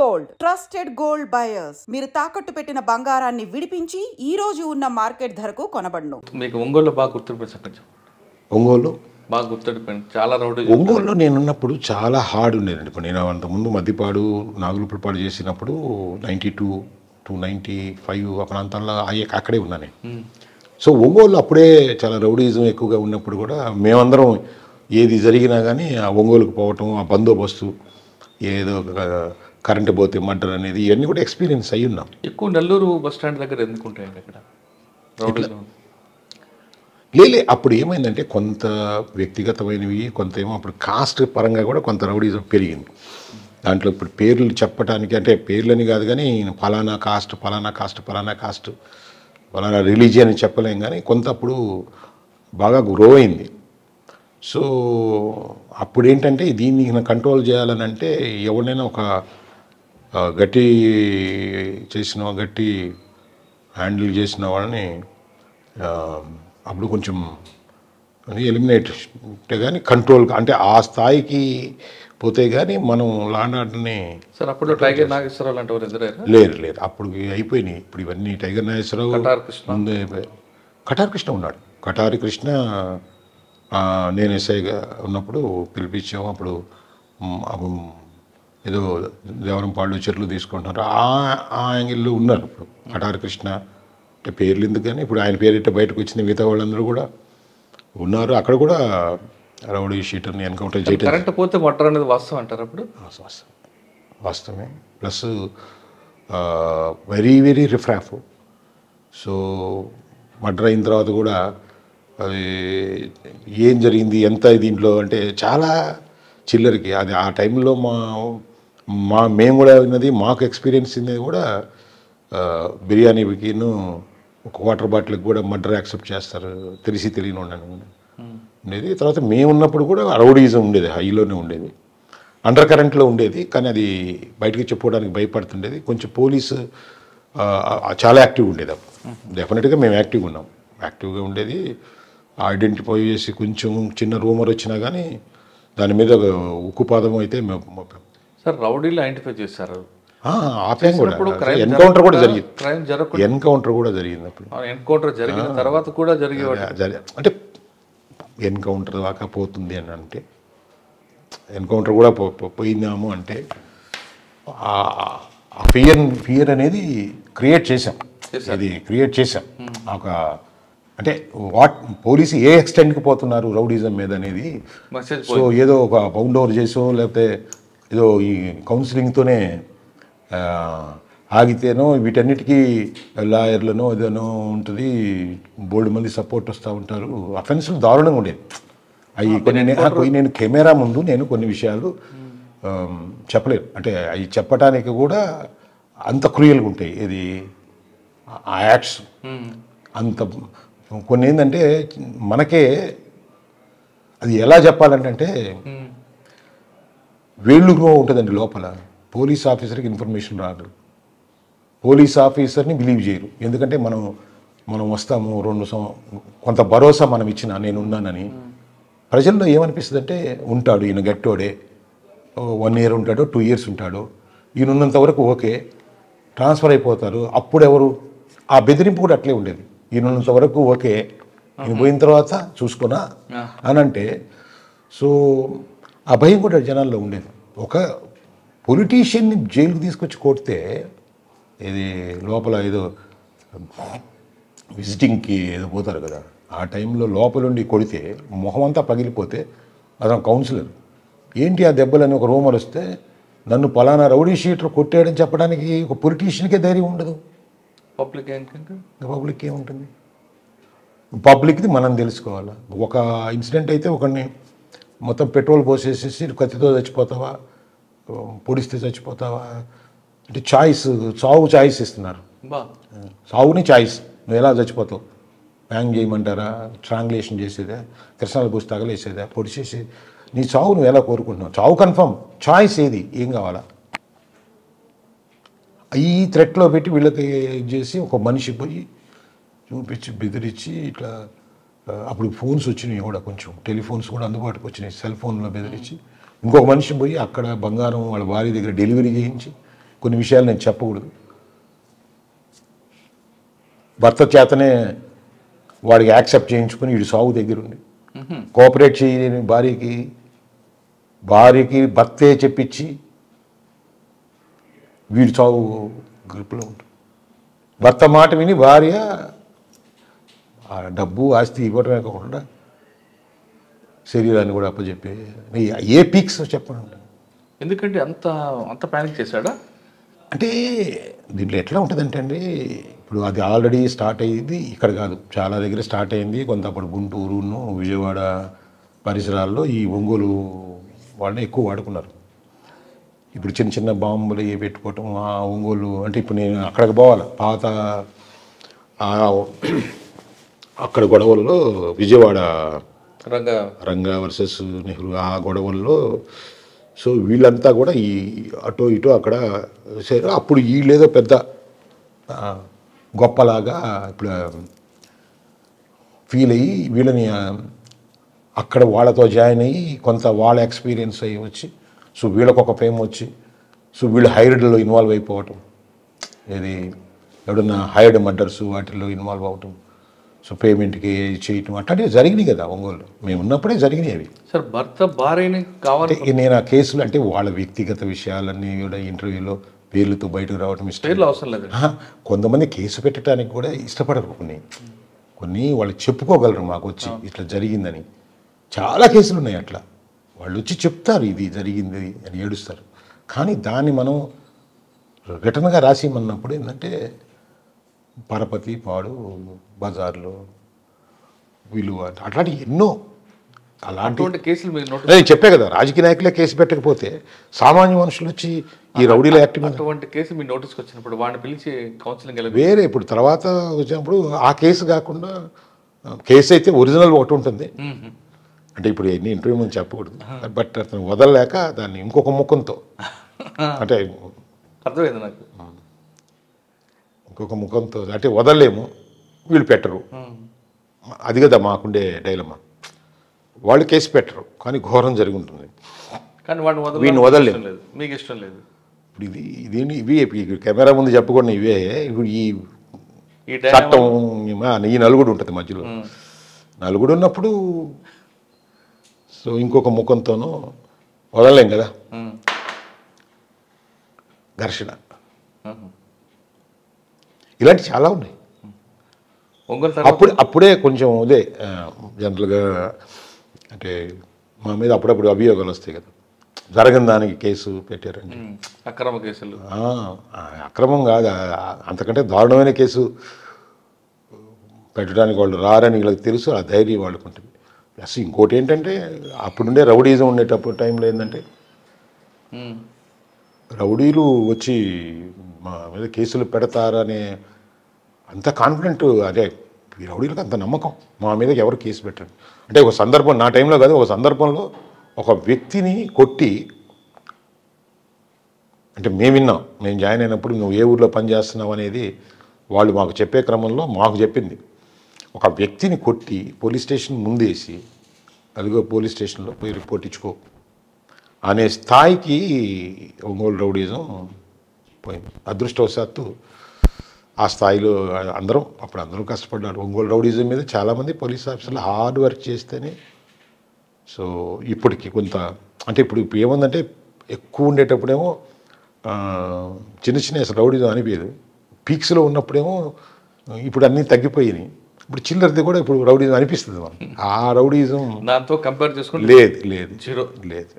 Gold trusted gold buyers మీరు తాకట్టు పెట్టిన బంగారాన్ని విడిపించి ఈ రోజు ఉన్న మార్కెట్ ధరకు కొనబడును. మీకు ఒంగోలు బాగా గుర్తుపెట్టండి. ఒంగోలు బాగా గుర్తుపెట్టండి. చాలా రౌడీ. ఒంగోలులో నేనున్నప్పుడు చాలా హార్డ్ ఉండేదండి. ఇప్పుడు నేను అంతకుముందు మద్దిపాడు నాగులుపులపాడు చేసినప్పుడు 92 to 95 ఆ ప్రాంతాల్లో అక్కడే ఉన్నాను. సో ఒంగోలు అప్పుడే చాలా రౌడీజం ఎక్కువగా ఉన్నప్పుడు కూడా మేమందరం ఏది జరిగినా కానీ ఆ ఒంగోలుకు పోవటం, ఆ బందోబస్తు, ఏదో కరెంటు పోతే మర్డర్ అనేది ఇవన్నీ కూడా ఎక్స్పీరియన్స్ అయ్యి ఉన్నాం. ఎక్కువ నెల్లూరు బస్ స్టాండ్ దగ్గర ఎందుకుంటాయండి అక్కడ? లేలే అప్పుడు ఏమైందంటే కొంత వ్యక్తిగతమైనవి, కొంత ఏమో అప్పుడు కాస్ట్ పరంగా కూడా కొంత రౌడీజం పెరిగింది. దాంట్లో ఇప్పుడు పేర్లు చెప్పడానికి అంటే పేర్లని కాదు కానీ ఫలానా కాస్ట్ ఫలానా కాస్ట్ ఫలానా కాస్ట్ ఫలానా రిలీజియన్ అని చెప్పలేం కానీ కొంత అప్పుడు బాగా గ్రో అయింది. సో అప్పుడు ఏంటంటే దీన్ని కంట్రోల్ చేయాలని అంటే ఎవరినైనా ఒక గట్టి హ్యాండిల్ చేసిన వాళ్ళని అప్పుడు కొంచెం ఎలిమినేట్ కానీ కంట్రోల్ అంటే ఆ స్థాయికి పోతే కానీ మనం లాండాటని. సార్ అప్పుడు టైగర్ నాగేశ్వరరావు లాంటి వారు ఎదురారు? లేదు అప్పుడు అయిపోయినాయి. ఇప్పుడు ఇవన్నీ టైగర్ నాగేశ్వరరావు ముందే కటారి కృష్ణ ఉన్నాడు. కటారి కృష్ణ నేను ఎస్ఐగా ఉన్నప్పుడు పిలిపించాము. అప్పుడు ఏదో దేవరంపాళ్ళు చెట్లు తీసుకుంటున్నారు ఆ యాంగిల్లో ఉన్నారు. ఇప్పుడు కటారి కృష్ణ అంటే పేర్లు ఎందుకు కానీ ఇప్పుడు ఆయన పేరు ఇట్లా బయటకు వచ్చింది. మిగతా వాళ్ళందరూ కూడా ఉన్నారు. అక్కడ కూడా రౌడీ షీటర్ని ఎన్కౌంటర్ చేయడం. కరెంట్ పోతే మర్డర్ అనేది వాస్తవం అంటారు? అప్పుడు వాస్తవమే. Plus very very riffraff. So murder అయిన తర్వాత కూడా అది ఏం జరిగింది ఎంత దీంట్లో అంటే చాలా చిల్లరికి అది ఆ టైంలో మేము కూడా విన్నది, మాకు ఎక్స్పీరియన్స్ ఉన్నది కూడా బిర్యానీకిను ఒక వాటర్ బాటిల్కి కూడా మర్డర్ యాక్సెప్ట్ చేస్తారు తెలియని ఉండేది. తర్వాత మేము ఉన్నప్పుడు కూడా రౌడీజం ఉండేది, హైలోనే ఉండేది, అండర్ కరెంట్లో ఉండేది. కానీ అది బయటకు చెప్పుకోవడానికి భయపడుతుండేది. కొంచెం పోలీసు చాలా యాక్టివ్గా ఉండేది. డెఫినెట్గా మేము యాక్టివ్గా ఉండేది. ఐడెంటిఫై చేసి కొంచెం చిన్న రూమర్ వచ్చినా కానీ దాని మీద ఉక్కుపాదం అయితే సార్ రౌడీలు ఐడెంటిఫై చేశారు. ఆపాం కూడా. ఎన్కౌంటర్ కూడా జరిగింది. అప్పుడు ఎన్కౌంటర్ జరిగిన తర్వాత కూడా అంటే ఎన్కౌంటర్ దాకా పోతుంది అని అంటే ఎన్కౌంటర్ కూడా పోయిందాము అంటే ఫియర్ అనేది క్రియేట్ చేసాం. ఒక అంటే పోలీసు ఏ ఎక్స్టెంట్కి పోతున్నారు రౌడీజం మీద అనేది. సో ఏదో ఒక బౌండ్ ఓవర్ చేసో లేకపోతే ఏదో ఈ కౌన్సిలింగ్తోనే ఆగితేనో వీటన్నిటికీ లాయర్లను ఏదైనా ఉంటుంది, బోల్డ్ మంది సపోర్ట్ వస్తూ ఉంటారు. అఫెన్సులు దారుణంగా ఉండేది. అవి నేను కెమెరా ముందు కొన్ని విషయాలు చెప్పలేను. అంటే అవి చెప్పడానికి కూడా అంత క్రూయల్గా ఉంటాయి. ఇది ఆ యాక్ట్స్ అంత కొన్ని ఏంటంటే మనకే అది ఎలా చెప్పాలంటే వేళ్ళుగా ఉంటుందండి లోపల. పోలీస్ ఆఫీసర్కి ఇన్ఫర్మేషన్ రాదు, పోలీస్ ఆఫీసర్ని బిలీవ్ చేయరు. ఎందుకంటే మనం వస్తాము కొంత భరోసా మనం ఇచ్చిన నేనున్నానని ప్రజల్లో ఏమనిపిస్తుంది అంటే ఉంటాడు ఈయన గట్టోడే, 1 year ఉంటాడో 2 years ఉంటాడో, ఈయన ఉన్నంత వరకు ఓకే, ట్రాన్స్ఫర్ అయిపోతారు. అప్పుడు ఎవరు ఆ బెదిరింపు కూడా అట్లే ఉండేది. ఈయన ఉన్నంత వరకు ఓకే, ఈయన పోయిన తర్వాత చూసుకున్నా అని అంటే. సో ఆ భయం కూడా జనాల్లో ఉండేది. ఒక పొలిటీషియన్ని జైలుకి తీసుకొచ్చి కొడితే ఇది లోపల ఏదో విజిటింగ్కి ఏదో పోతారు కదా, ఆ టైంలో లోపలుండి కొడితే మొహం అంతా పగిలిపోతే అతను కౌన్సిలర్ ఏంటి ఆ దెబ్బలని ఒక రూమర్ వస్తే నన్ను పలానా రౌడీ షీటర్ కొట్టాడని చెప్పడానికి ఒక పొలిటీషియన్కే ధైర్యం ఉండదు. పబ్లిక్ ఏముంటుంది? పబ్లిక్ది మనం తెలుసుకోవాలి. ఒక ఇన్సిడెంట్ అయితే ఒకరిని మొత్తం పెట్రోల్ పోసేసేసి కత్తితో చచ్చిపోతావా, పొడిస్తే చచ్చిపోతావా అంటే చావు చాయిస్ ఇస్తున్నారు. చావుని చాయిస్, నువ్వు ఎలా చచ్చిపోతావు, హ్యాంగ్ చేయమంటారా, స్ట్రాంగులేషన్ చేసేదా, కృష్ణాలు పూసి తగలేసేదా, పొడిచేసి నీ చావు నువ్వు ఎలా కోరుకుంటున్నావు? చావు కన్ఫర్మ్, చాయిస్ ఏం కావాలా? ఈ థ్రెట్లో పెట్టి వీళ్ళకి చేసి ఒక మనిషి పోయి చూపించి బెదిరించి ఇట్లా. అప్పుడు ఫోన్స్ వచ్చినాయి కూడా, కొంచెం టెలిఫోన్స్ కూడా అందుబాటుకు వచ్చినాయి, సెల్ ఫోన్లో బెదిరించి ఇంకొక మనిషి పోయి అక్కడ బంగారం వాళ్ళ భార్య దగ్గర డెలివరీ చేయించి కొన్ని విషయాలు నేను చెప్పకూడదు. భర్త చేతనే వాడికి యాక్సెప్ట్ చేయించుకుని వీడి సాగు దగ్గరుండి కోఆపరేట్ చేయలేని భార్యకి భర్తే చెప్పించి వీడి సాగు గ్రిప్లో ఉంటుంది. భర్త మాట విని భార్య ఆ డబ్బు ఆస్తి ఇవ్వడమే కాకుండా శరీరాన్ని కూడా అప్పచెప్పే ఏ పీక్స్ చెప్పండి. ఎందుకంటే అంత అంత ప్యానిక్ చేశాడా? అంటే దీంట్లో ఎట్లా ఉంటుందంటే అండి, ఇప్పుడు అది ఆల్రెడీ స్టార్ట్ అయ్యింది ఇక్కడ కాదు, చాలా దగ్గర స్టార్ట్ అయింది. కొంత అప్పుడు గుంటూరును విజయవాడ పరిసరాల్లో ఈ ఒంగోలు వాళ్ళని ఎక్కువ వాడుకున్నారు. ఇప్పుడు చిన్న చిన్న బాంబులు పెట్టుకోవటం ఆ ఒంగోలు అంటే ఇప్పుడు నేను అక్కడికి పోవాలి పాత అక్కడ గొడవల్లో విజయవాడ రంగా వర్సెస్ నెహ్రూ ఆ గొడవల్లో సో వీళ్ళంతా కూడా ఈ అటో ఇటో అక్కడ చేరు. అప్పుడు వీళ్ళేదో పెద్ద గొప్పలాగా ఇప్పుడు ఫీల్ అయ్యి వీళ్ళని అక్కడ వాళ్ళతో జాయిన్ అయ్యి కొంత వాళ్ళ ఎక్స్పీరియన్స్ అయ్యి వచ్చి సో వీళ్ళకు ఒక ఫేమ్ వచ్చి సో వీళ్ళు హైర్డ్లో ఇన్వాల్వ్ అయిపోవటం, ఏది ఎవడన్నా హైర్డ్ మర్డర్స్ వాటిల్లో ఇన్వాల్వ్ అవటం, సో పేమెంట్కి చేయటం అట్లాంటివి జరిగినాయి కదా ఒంగోలు. మేము ఉన్నప్పుడే జరిగినాయి అవి. సార్ భర్త భార్యని కావాలి నేను ఆ కేసులు అంటే వాళ్ళ వ్యక్తిగత విషయాలన్నీ కూడా ఇంటర్వ్యూలో పేర్లతో బయటకు రావడం ఇష్టం. అవసరం లేదు. కొంతమంది కేసు పెట్టడానికి కూడా ఇష్టపడరు. కొన్ని వాళ్ళు చెప్పుకోగలరు మాకు వచ్చి ఇట్లా జరిగిందని. చాలా కేసులు ఉన్నాయి అట్లా, వాళ్ళు వచ్చి చెప్తారు ఇది జరిగింది అని ఏడుస్తారు. కానీ దాన్ని మనం రిటర్న్గా రాసిమన్నప్పుడు ఏంటంటే పరపతి పాడు బజార్లో వీళ్ళు అట్లాంటి ఎన్నో అలాంటి కేసులు నేను చెప్పే కదా, రాజకీయ నాయకులే కేసు పెట్టకపోతే సామాన్య మనుషులు వచ్చి ఈ రౌడీల యాక్టివ్ అటువంటి కేసు మీ నోటీస్కి వచ్చినప్పుడు వాడిని పిలిచి కౌన్సిలింగ్ వేరే ఇప్పుడు తర్వాత వచ్చినప్పుడు ఆ కేసు కాకుండా కేసు అయితే ఒరిజినల్ ఒకటి ఉంటుంది. అంటే ఇప్పుడు ఎన్ని ఇంటర్వ్యూ ముందు చెప్పకూడదు, బట్ అతను వదలలేక దాన్ని ఇంకొక ముఖంతో అంటే అర్థమైంది నాకు, ఇంకొక ముఖంతో అంటే వదలలేము వీళ్ళు పెట్టరు. అది కదా మాకుండే డైలమా. వాళ్ళు కేసు పెట్టరు కానీ ఘోరం జరిగి ఉంటుంది, కానీ వీడిని వదలలేము. మీకు ఇష్టం లేదు. ఇప్పుడు ఇవి కెమెరా ముందు చెప్పకూడదు ఇవే. ఇప్పుడు ఈ చట్టం ఈ నలుగుడు ఉంటుంది మధ్యలో, నలుగుడు ఉన్నప్పుడు సో ఇంకొక ముఖంతోనూ వదలలేం కదా. ఘర్షణ ఇలాంటి చాలా ఉన్నాయి. అప్పుడే కొంచెం అదే జనరల్గా అంటే మా మీద అప్పుడప్పుడు అభియోగాలు వస్తాయి కదా, జరగని దానికి కేసు పెట్టారండి. అక్రమ కేసులు అక్రమం కాదు, అంతకంటే దారుణమైన కేసు పెట్టడానికి వాళ్ళు రారని వీళ్ళకి తెలుసు, ఆ ధైర్యం వాళ్ళకు ఉంటుంది. ప్లస్ ఇంకోటి ఏంటంటే అప్పుడుండే రౌడీజం ఉండేటప్పుడు టైంలో ఏంటంటే రౌడీలు వచ్చి మా మీద కేసులు పెడతారనే అంత కాన్ఫిడెంట్, అదే ఈ రౌడీలకు అంత నమ్మకం మా మీద ఎవరు కేసు పెట్టరు. అంటే ఒక సందర్భం నా టైంలో కాదు, ఒక సందర్భంలో ఒక వ్యక్తిని కొట్టి అంటే మేము విన్నాం, మేము జాయిన్ అయినప్పుడు నువ్వు ఏ ఊర్లో పనిచేస్తున్నావు అనేది వాళ్ళు మాకు చెప్పే క్రమంలో మాకు చెప్పింది. ఒక వ్యక్తిని కొట్టి పోలీస్ స్టేషన్ ముందేసి అదిగో పోలీస్ స్టేషన్లో పోయి రిపోర్ట్ ఇచ్చుకో అనే స్థాయికి ఒంగోలు రౌడీజం పోయింది. అదృష్టవశాత్తు ఆ స్థాయిలో అందరం కష్టపడ్డారు. ఒంగోలు రౌడీజం మీద చాలామంది పోలీస్ ఆఫీసర్లు హార్డ్ వర్క్ చేస్తేనే సో ఇప్పటికి కొంత అంటే ఇప్పుడు ఏముందంటే ఎక్కువ ఉండేటప్పుడేమో చిన్న చిన్న అసలు రౌడీజం అనిపించదు. పీక్స్లో ఉన్నప్పుడేమో ఇప్పుడు అన్నీ తగ్గిపోయినాయి. ఇప్పుడు చిల్లరది కూడా ఇప్పుడు రౌడీజం అనిపిస్తుంది. ఆ రౌడీజం దాంతో కంపేర్ చేసుకుంటే లేదు జీరో లేదు.